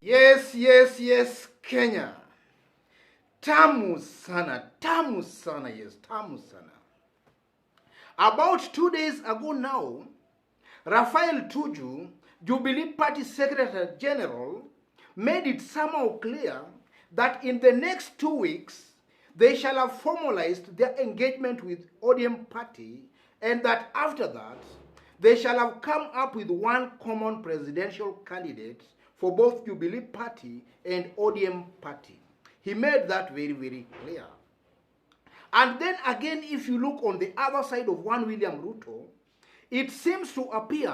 Yes, Kenya. Tamu sana, yes, tamu sana. About 2 days ago now, Raphael Tuju, Jubilee Party Secretary General, made it somehow clear that in the next 2 weeks, they shall have formalized their engagement with ODM Party, and that after that, they shall have come up with one common presidential candidate for both Jubilee Party and ODM Party. He made that very clear. And then again, if you look on the other side of one William Ruto, it seems to appear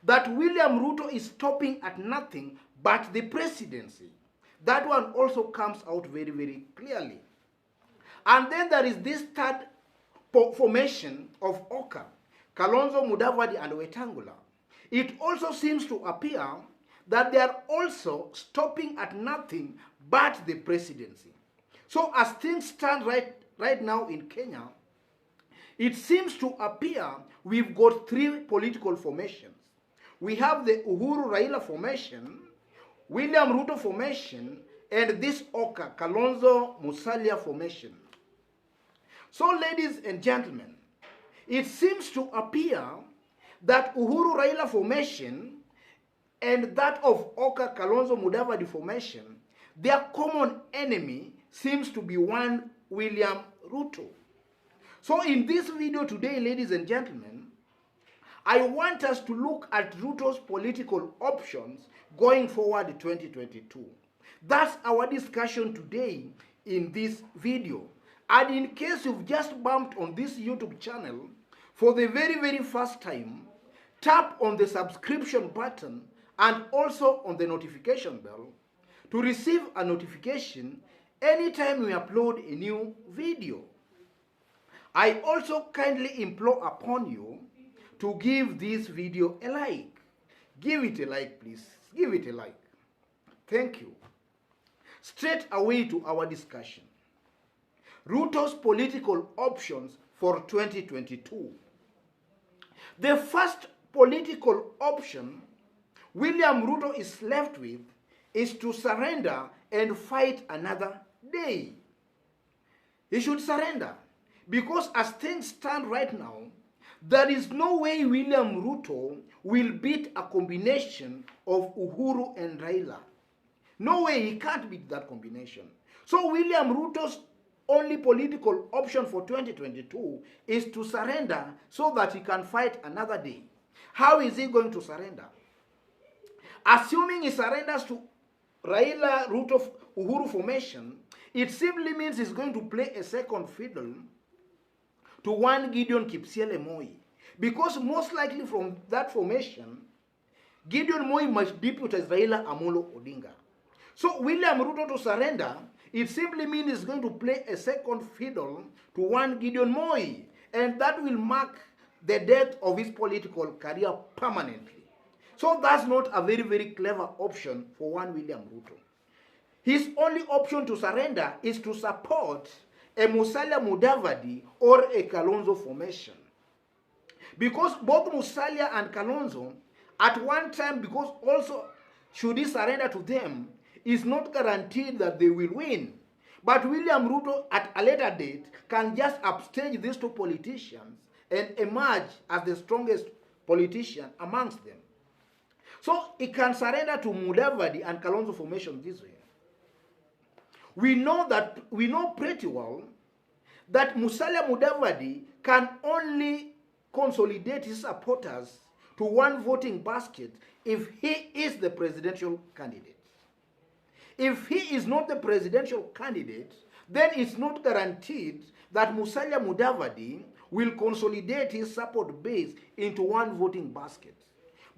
that William Ruto is stopping at nothing but the presidency. That one also comes out very clearly. And then there is this third formation of Oka, Kalonzo, Mudavadi, and Wetangula. It also seems to appear that they are also stopping at nothing but the presidency. So as things stand right now in Kenya, it seems to appear we've got three political formations. We have the Uhuru Raila formation, William Ruto formation, and this Oka, Kalonzo Musalia formation. So ladies and gentlemen, it seems to appear that Uhuru Raila formation and that of Oka Kalonzo Mudavadi formation, their common enemy seems to be one William Ruto. So in this video today, ladies and gentlemen, I want us to look at Ruto's political options going forward 2022. That's our discussion today in this video. And in case you've just bumped on this YouTube channel for the very first time, tap on the subscription button and also on the notification bell to receive a notification anytime we upload a new video. I also kindly implore upon you to give this video a like. Give it a like, please. Give it a like. Thank you. Straight away to our discussion. Ruto's political options for 2022. The first political option William Ruto is left with is to surrender and fight another day. He should surrender, because as things stand right now, there is no way William Ruto will beat a combination of Uhuru and Raila. No way, he can't beat that combination. So William Ruto's only political option for 2022 is to surrender so that he can fight another day. How is he going to surrender? Assuming he surrenders to Raila, Ruto, Uhuru formation, it simply means he's going to play a second fiddle to one Gideon Kipsiele Moi. Because most likely from that formation, Gideon Moi must deputize Raila Amolo Odinga. So William Ruto to surrender, it simply means he's going to play a second fiddle to one Gideon Moi. And that will mark the death of his political career permanently. So that's not a very clever option for one William Ruto. His only option to surrender is to support a Musalia Mudavadi or a Kalonzo formation. Because both Musalia and Kalonzo, at one time, because also should he surrender to them, is not guaranteed that they will win. But William Ruto at a later date can just upstage these two politicians and emerge as the strongest politician amongst them. So he can surrender to Mudavadi and Kalonzo formation this way. We know pretty well that Musalia Mudavadi can only consolidate his supporters to one voting basket if he is the presidential candidate. If he is not the presidential candidate, then it's not guaranteed that Musalia Mudavadi will consolidate his support base into one voting basket.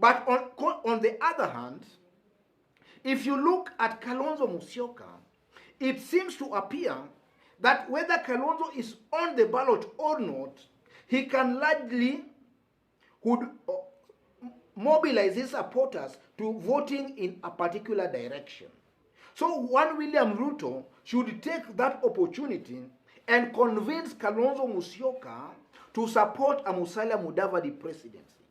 But on the other hand, if you look at Kalonzo Musyoka, it seems to appear that whether Kalonzo is on the ballot or not, he can largely mobilize his supporters to voting in a particular direction. So one William Ruto should take that opportunity and convince Kalonzo Musyoka to support a Musalia Mudavadi presidency.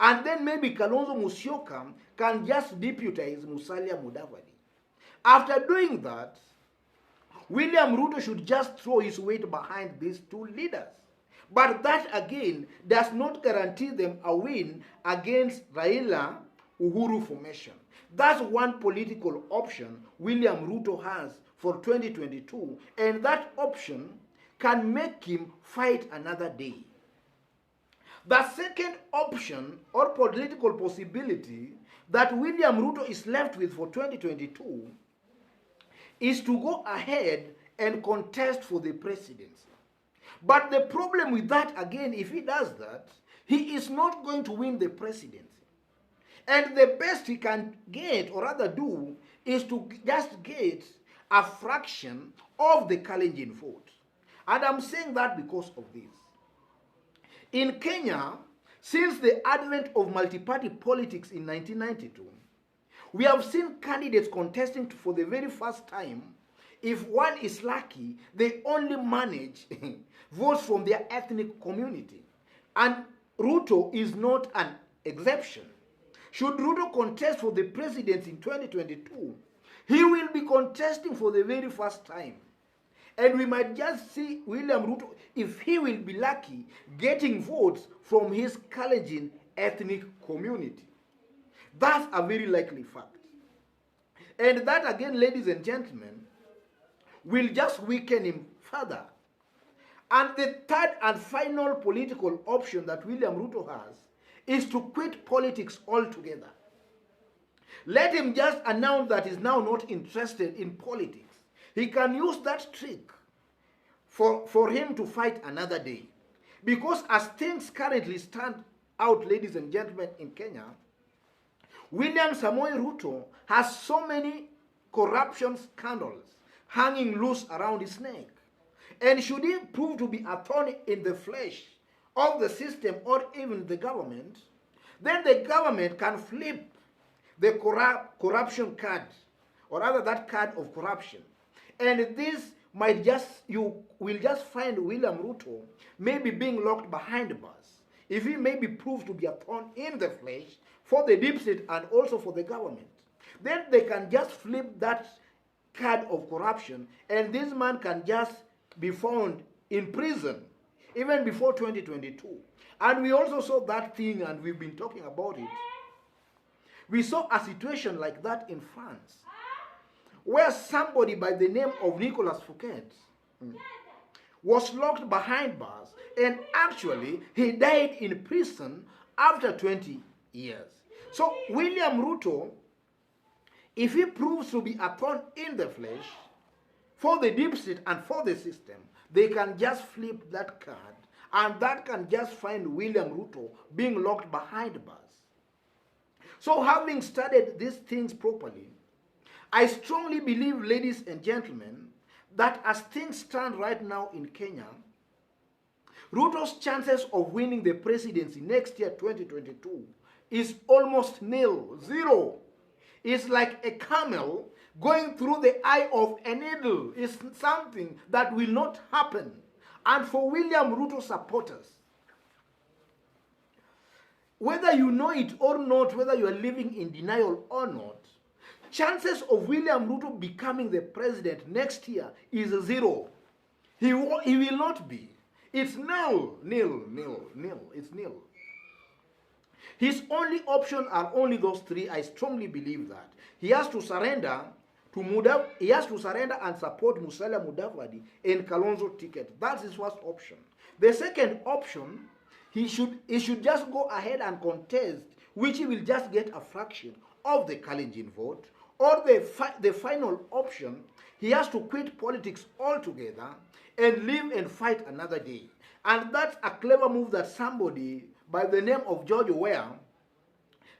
And then maybe Kalonzo Musyoka can just deputize Musalia Mudavadi. After doing that, William Ruto should just throw his weight behind these two leaders. But that again does not guarantee them a win against Raila Uhuru formation. That's one political option William Ruto has for 2022, and that option can make him fight another day. The second option or political possibility that William Ruto is left with for 2022 is to go ahead and contest for the presidency. But the problem with that, again, if he does that, he is not going to win the presidency. And the best he can get, or rather do, is to just get a fraction of the Kalenjin vote. And I'm saying that because of this. In Kenya, since the advent of multi-party politics in 1992, we have seen candidates contesting for the very first time. If one is lucky, they only manage votes from their ethnic community. And Ruto is not an exception. Should Ruto contest for the presidency in 2022, he will be contesting for the very first time. And we might just see William Ruto, if he will be lucky, getting votes from his Kalenjin ethnic community. That's a very likely fact. And that again, ladies and gentlemen, will just weaken him further. And the third and final political option that William Ruto has is to quit politics altogether. Let him just announce that he's now not interested in politics. He can use that trick for him to fight another day. Because as things currently stand out, ladies and gentlemen, in Kenya, William Samoei Ruto has so many corruption scandals hanging loose around his neck. And should he prove to be a thorn in the flesh of the system or even the government, then the government can flip the corruption card, or rather that card of corruption. And this might just, you will just find William Ruto maybe being locked behind bars if he may be proved to be a thorn in the flesh for the deep state and also for the government. Then they can just flip that card of corruption, and this man can just be found in prison even before 2022. And we also saw that thing, and we've been talking about it. We saw a situation like that in France, where somebody by the name of Nicolas Fouquet was locked behind bars, and actually he died in prison after 20 years. So William Ruto, if he proves to be a thorn in the flesh for the deep state and for the system, they can just flip that card, and that can just find William Ruto being locked behind bars. So having studied these things properly, I strongly believe, ladies and gentlemen, that as things stand right now in Kenya, Ruto's chances of winning the presidency next year, 2022, is almost nil, zero. It's like a camel going through the eye of a needle. It's something that will not happen. And for William Ruto supporters, whether you know it or not, whether you are living in denial or not, chances of William Ruto becoming the president next year is zero. He will not be. It's nil, nil, nil, nil. It's nil. His only option are only those three. I strongly believe that. He has to surrender to he has to surrender and support Musalia Mudavadi in Kalonzo ticket. That's his first option. The second option, he should just go ahead and contest, which he will just get a fraction of the Kalenjin vote. Or the final option, he has to quit politics altogether and live and fight another day. And that's a clever move that somebody by the name of George Weah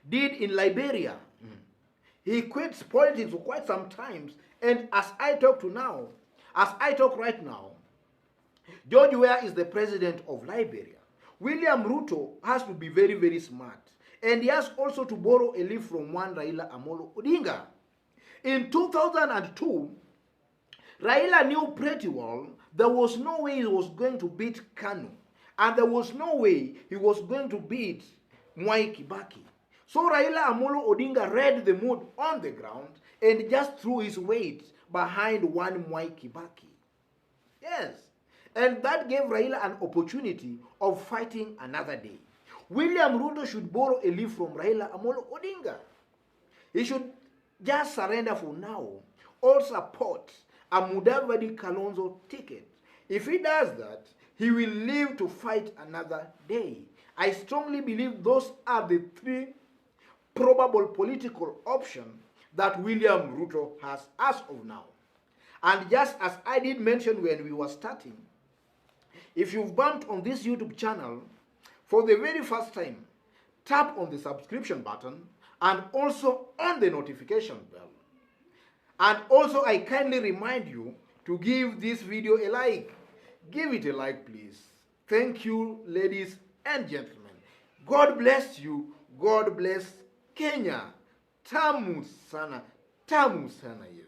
did in Liberia. He quit politics for quite some time, and as I talk right now, George Weah is the president of Liberia. William Ruto has to be very, very smart, and he has also to borrow a leaf from one Raila Amolo Odinga. In 2002, Raila knew pretty well there was no way he was going to beat Kanu, and there was no way he was going to beat Mwai Kibaki. So Raila Amolo Odinga read the mood on the ground and just threw his weight behind one Mwai Kibaki. Yes. And that gave Raila an opportunity of fighting another day. William Ruto should borrow a leaf from Raila Amolo Odinga. He should just surrender for now or support a Mudavadi Kalonzo ticket. If he does that, he will live to fight another day. I strongly believe those are the three probable political options that William Ruto has as of now. And just as I did mention when we were starting, if you've bumped on this YouTube channel for the very first time, tap on the subscription button and also on the notification bell. And also I kindly remind you to give this video a like. Give it a like, please. Thank you, ladies and gentlemen. God bless you. God bless Kenya. Tamu sana. Tamu sana, yes.